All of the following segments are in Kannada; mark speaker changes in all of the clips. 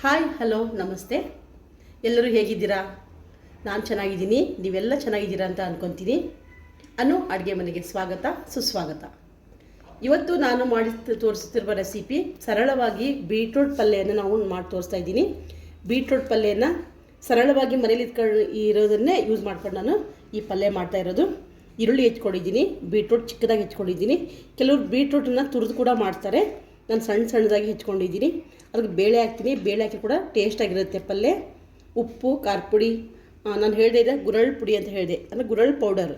Speaker 1: ಹಾಯ್ ಹಲೋ ನಮಸ್ತೆ. ಎಲ್ಲರೂ ಹೇಗಿದ್ದೀರಾ? ನಾನು ಚೆನ್ನಾಗಿದ್ದೀನಿ, ನೀವೆಲ್ಲ ಚೆನ್ನಾಗಿದ್ದೀರಾ ಅಂತ ಅಂದ್ಕೊತೀನಿ. ಅನು ಅಡುಗೆ ಮನೆಗೆ ಸ್ವಾಗತ ಸುಸ್ವಾಗತ. ಇವತ್ತು ನಾನು ಮಾಡಿ ತೋರಿಸ್ತಿರುವ ರೆಸಿಪಿ ಸರಳವಾಗಿ ಬೀಟ್ರೂಟ್ ಪಲ್ಯವನ್ನು ನಾವು ಮಾಡಿ ತೋರಿಸ್ತಾ ಇದ್ದೀನಿ. ಬೀಟ್ರೂಟ್ ಪಲ್ಯನ ಸರಳವಾಗಿ ಮನೇಲಿ ಇರೋದನ್ನೇ ಯೂಸ್ ಮಾಡ್ಕೊಂಡು ನಾನು ಈ ಪಲ್ಯ ಮಾಡ್ತಾ ಇರೋದು. ಈರುಳ್ಳಿ ಹೆಚ್ಕೊಂಡಿದ್ದೀನಿ, ಬೀಟ್ರೂಟ್ ಚಿಕ್ಕದಾಗಿ ಹೆಚ್ಕೊಂಡಿದ್ದೀನಿ. ಕೆಲವರು ಬೀಟ್ರೂಟನ್ನು ತುರಿದು ಕೂಡ ಮಾಡ್ತಾರೆ. ನಾನು ಸಣ್ಣದಾಗಿ ಹೆಚ್ಕೊಂಡಿದ್ದೀನಿ. ಅದಕ್ಕೆ ಬೇಳೆ ಹಾಕ್ತೀನಿ. ಬೇಳೆ ಹಾಕಿ ಕೂಡ ಟೇಸ್ಟಾಗಿರುತ್ತೆ ಪಲ್ಯ. ಉಪ್ಪು, ಖಾರ ಪುಡಿ, ನಾನು ಹೇಳಿದೆ ಗುರಳ್ ಪುಡಿ ಅಂತ ಹೇಳಿದೆ, ಅಂದರೆ ಗುರಳ್ ಪೌಡರ್.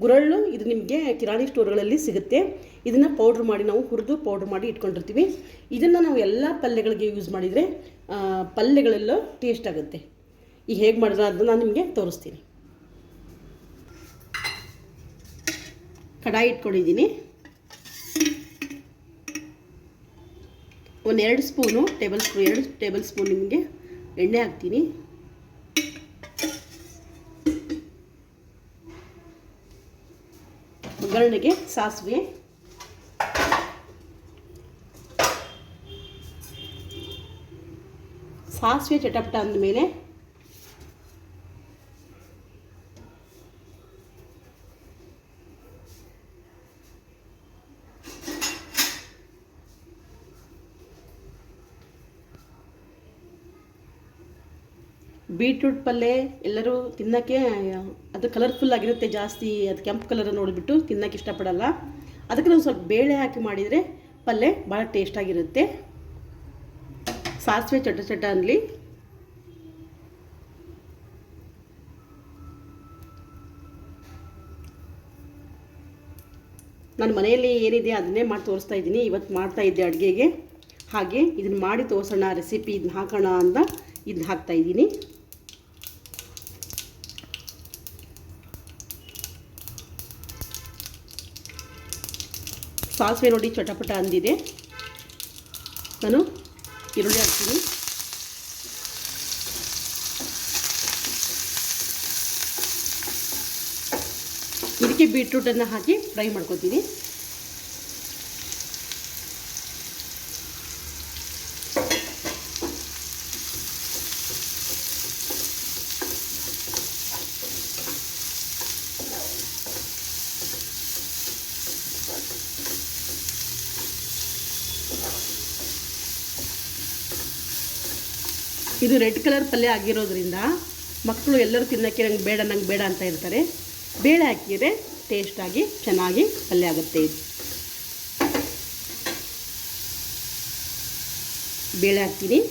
Speaker 1: ಗುರಳ್ಳು ಇದು ನಿಮಗೆ ಕಿರಾಣಿ ಸ್ಟೋರ್ಗಳಲ್ಲಿ ಸಿಗುತ್ತೆ. ಇದನ್ನು ಪೌಡ್ರ್ ಮಾಡಿ ನಾವು ಹುರಿದು ಪೌಡ್ರ್ ಮಾಡಿ ಇಟ್ಕೊಂಡಿರ್ತೀವಿ. ಇದನ್ನು ನಾವು ಎಲ್ಲ ಪಲ್ಯಗಳಿಗೆ ಯೂಸ್ ಮಾಡಿದರೆ ಪಲ್ಯಗಳೆಲ್ಲ ಟೇಸ್ಟ್ ಆಗುತ್ತೆ. ಈಗ ಹೇಗೆ ಮಾಡಿದ್ರೆ ಅದನ್ನು ನಾನು ನಿಮಗೆ ತೋರಿಸ್ತೀನಿ. ಕಡಾಯಿ ಇಟ್ಕೊಂಡಿದ್ದೀನಿ. ಒಂದು 2 ಸ್ಪೂನು ಎರಡು ಟೇಬಲ್ ಸ್ಪೂನ್ ನಿಮಗೆ ಎಣ್ಣೆ ಹಾಕ್ತೀನಿ. ಒಗ್ಗರಣೆಗೆ ಸಾಸಿವೆ, ಚಟಪಟ ಅಂದಮೇಲೆ ಬೀಟ್ರೂಟ್ ಪಲ್ಯ ಎಲ್ಲರೂ ತಿನ್ನೋಕ್ಕೆ ಅದು ಕಲರ್ಫುಲ್ ಆಗಿರುತ್ತೆ ಜಾಸ್ತಿ. ಅದು ಕೆಂಪು ಕಲರ್ ನೋಡಿಬಿಟ್ಟು ತಿನ್ನೋಕ್ಕೆ ಇಷ್ಟಪಡಲ್ಲ. ಅದಕ್ಕೆ ನಾವು ಸ್ವಲ್ಪ ಬೇಳೆ ಹಾಕಿ ಮಾಡಿದರೆ ಪಲ್ಯ ಭಾಳ ಟೇಸ್ಟಾಗಿರುತ್ತೆ. ಸಾಸಿವೆ ಚಟ ಅನ್ನಲಿ. ನಾನು ಮನೆಯಲ್ಲಿ ಏನಿದೆ ಅದನ್ನೇ ಮಾಡಿ ತೋರಿಸ್ತಾ ಇದ್ದೀನಿ. ಇವತ್ತು ಮಾಡ್ತಾ ಇದ್ದೆ ಅಡುಗೆಗೆ. ಹಾಗೆ ಇದನ್ನು ಮಾಡಿ ತೋರಿಸೋಣ ರೆಸಿಪಿ, ಇದನ್ನ ಹಾಕೋಣ ಅಂತ ಇದನ್ನ ಹಾಕ್ತಾಯಿದ್ದೀನಿ. ಸಾಸಿವೆ ನೋಡಿ ಚಟಪಟ ಅಂದಿದೆ. ನಾನು ಈರುಳ್ಳಿ ಹಾಕ್ತೀನಿ. ಇದಕ್ಕೆ ಬೀಟ್ರೂಟನ್ನು ಹಾಕಿ ಫ್ರೈ ಮಾಡ್ಕೊತೀನಿ. ಇದು ರೆಡ್ ಕಲರ್ ಪಲ್ಯ ಆಗಿರೋದ್ರಿಂದ ಮಕ್ಕಳು ಎಲ್ಲರೂ ತಿನ್ನೋಕ್ಕೆ ನಂಗೆ ಬೇಡ ಅಂತ ಇರ್ತಾರೆ. ಬೇಳೆ ಹಾಕಿದರೆ ಟೇಸ್ಟಾಗಿ ಚೆನ್ನಾಗಿ ಪಲ್ಯ ಆಗುತ್ತೆ. ಇದು ಬೇಳೆ ಹಾಕ್ತೀನಿ.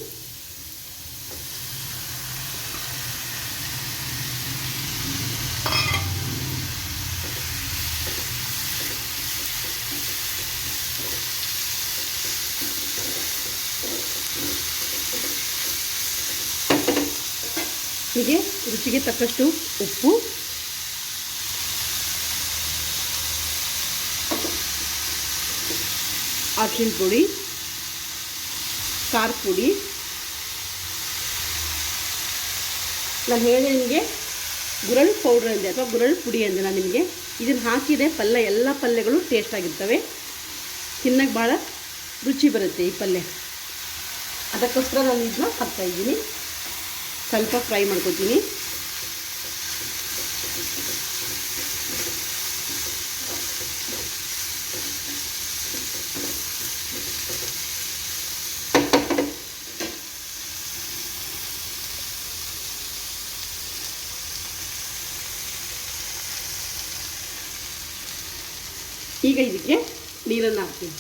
Speaker 1: ಹೀಗೆ ರುಚಿಗೆ ತಕ್ಕಷ್ಟು ಉಪ್ಪು, ಅರಿಶಿನ ಪುಡಿ, ಖಾರ ಪುಡಿ. ನಾನು ಹೇಳಿದೆ ನಿಮಗೆ ಗುರಳ್ ಪೌಡ್ರ್ ಅಂದೆ ಅಥವಾ ಗುರಳ್ ಪುಡಿ ಅಂದೆ ನಾನು ನಿಮಗೆ. ಇದನ್ನು ಹಾಕಿದರೆ ಪಲ್ಯ ಎಲ್ಲ ಪಲ್ಯಗಳು ಟೇಸ್ಟಾಗಿರ್ತವೆ, ತಿನ್ನಕ್ಕೆ ಭಾಳ ರುಚಿ ಬರುತ್ತೆ ಈ ಪಲ್ಯ. ಅದಕ್ಕೋಸ್ಕರ ನಾನು ಇದನ್ನ ಹಾಕ್ತಾಯಿದ್ದೀನಿ. ಸ್ವಲ್ಪ ಫ್ರೈ ಮಾಡ್ಕೊತೀನಿ. ಈಗ ಇದಕ್ಕೆ ನೀರನ್ನು ಹಾಕ್ತೀನಿ.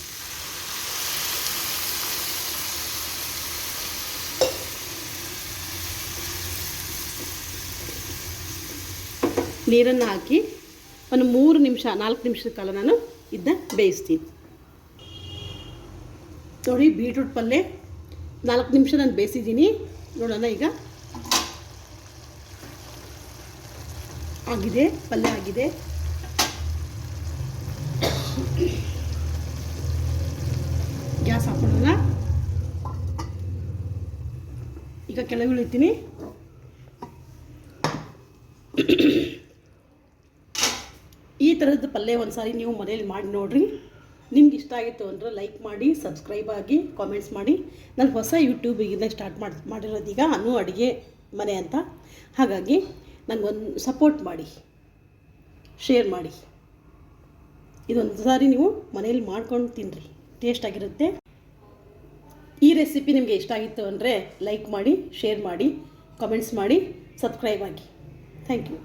Speaker 1: ನೀರನ್ನು ಹಾಕಿ ಒಂದು 4 ನಿಮಿಷದ ಕಾಲ ನಾನು ಇದನ್ನ ಬೇಯಿಸ್ತೀನಿ. ನೋಡಿ, ಬೀಟ್ರೂಟ್ ಪಲ್ಯ 4 ನಿಮಿಷ ನಾನು ಬೇಯಿಸಿದ್ದೀನಿ. ನೋಡೋಣ ಈಗ ಆಗಿದೆ, ಪಲ್ಯ ಆಗಿದೆ. ಗ್ಯಾಸ್ ಹಾಕೊಳ್ಳೋಣ. ಈಗ ಕೆಳಗೆ ಇಳಿತೀನಿ. ಈ ಥರದ ಪಲ್ಯ ಒಂದು ಸಾರಿ ನೀವು ಮನೇಲಿ ಮಾಡಿ ನೋಡಿರಿ. ನಿಮ್ಗೆ ಇಷ್ಟ ಆಗಿತ್ತು ಅಂದರೆ ಲೈಕ್ ಮಾಡಿ, ಸಬ್ಸ್ಕ್ರೈಬ್ ಆಗಿ, ಕಾಮೆಂಟ್ಸ್ ಮಾಡಿ. ನಾನು ಹೊಸ ಯೂಟ್ಯೂಬಿಗಿಂದ ಸ್ಟಾರ್ಟ್ ಮಾಡಿರೋದೀಗ ಅನು ಅಡುಗೆ ಮನೆ ಅಂತ. ಹಾಗಾಗಿ ನನಗೊಂದು ಸಪೋರ್ಟ್ ಮಾಡಿ, ಶೇರ್ ಮಾಡಿ. ಇದೊಂದು ಸಾರಿ ನೀವು ಮನೇಲಿ ಮಾಡ್ಕೊಂಡು ತಿನ್ನಿರಿ, ಟೇಸ್ಟಾಗಿರುತ್ತೆ. ಈ ರೆಸಿಪಿ ನಿಮಗೆ ಇಷ್ಟ ಆಗಿತ್ತು ಅಂದರೆ ಲೈಕ್ ಮಾಡಿ, ಶೇರ್ ಮಾಡಿ, ಕಾಮೆಂಟ್ಸ್ ಮಾಡಿ, ಸಬ್ಸ್ಕ್ರೈಬ್ ಆಗಿ. Thank you.